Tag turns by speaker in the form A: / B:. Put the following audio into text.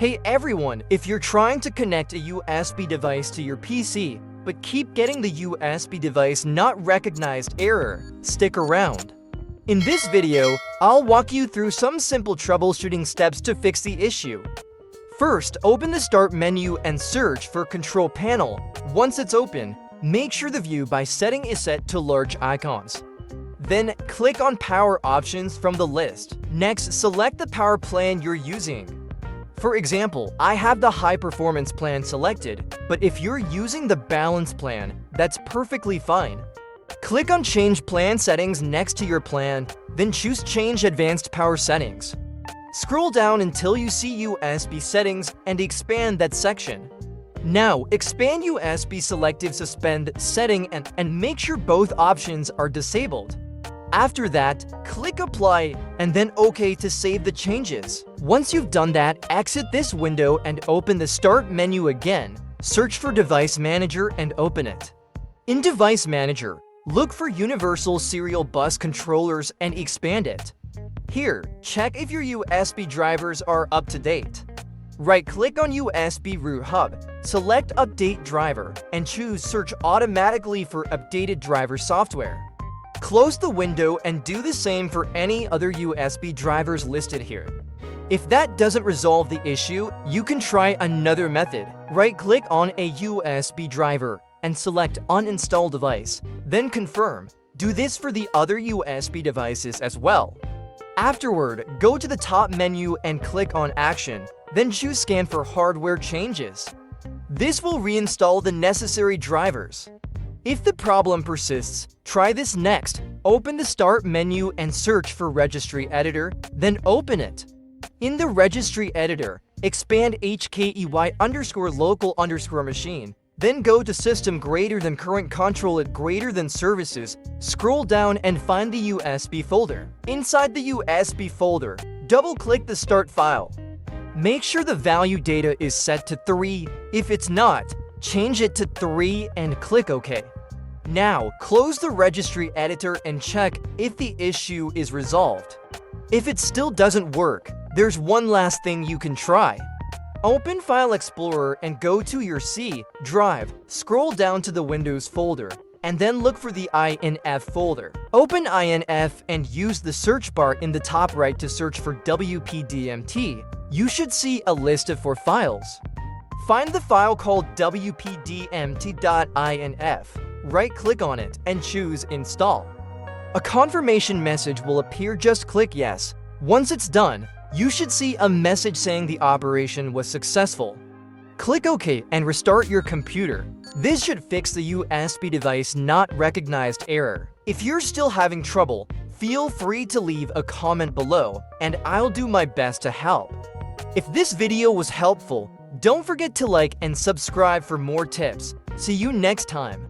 A: Hey everyone, if you're trying to connect a USB device to your PC, but keep getting the USB device not recognized error, stick around. In this video, I'll walk you through some simple troubleshooting steps to fix the issue. First, open the Start menu and search for Control Panel. Once it's open, make sure the view by setting is set to large icons. Then, click on Power Options from the list. Next, select the power plan you're using. For example, I have the High Performance plan selected, but if you're using the Balance plan, that's perfectly fine. Click on Change Plan Settings next to your plan, then choose Change Advanced Power Settings. Scroll down until you see USB Settings and expand that section. Now, expand USB Selective Suspend setting and make sure both options are disabled. After that, click Apply and then OK to save the changes. Once you've done that, exit this window and open the Start menu again. Search for Device Manager and open it. In Device Manager, look for Universal Serial Bus Controllers and expand it. Here, check if your USB drivers are up to date. Right-click on USB Root Hub, select Update Driver, and choose Search automatically for updated driver software. Close the window and do the same for any other USB drivers listed here. If that doesn't resolve the issue, you can try another method. Right-click on a USB driver and select Uninstall Device, then confirm. Do this for the other USB devices as well. Afterward, go to the top menu and click on Action, then choose Scan for hardware changes. This will reinstall the necessary drivers. If the problem persists, try this next. Open the Start menu and search for Registry Editor, then open it. In the Registry Editor, expand HKEY_local_machine, then go to System greater than current control at greater than services, scroll down and find the USB folder. Inside the USB folder, double-click the Start file. Make sure the value data is set to 3. If it's not, change it to 3 and click OK. Now, close the Registry Editor and check if the issue is resolved. If it still doesn't work, there's one last thing you can try. Open File Explorer and go to your C drive, scroll down to the Windows folder, and then look for the INF folder. Open INF and use the search bar in the top right to search for WPDMT. You should see a list of 4 files. Find the file called wpdmt.inf. Right-click on it and choose Install. A confirmation message will appear. Just click Yes. Once it's done, you should see a message saying the operation was successful. Click OK and restart your computer. This should fix the USB device not recognized error. If you're still having trouble, feel free to leave a comment below, and I'll do my best to help. If this video was helpful, don't forget to like and subscribe for more tips. See you next time.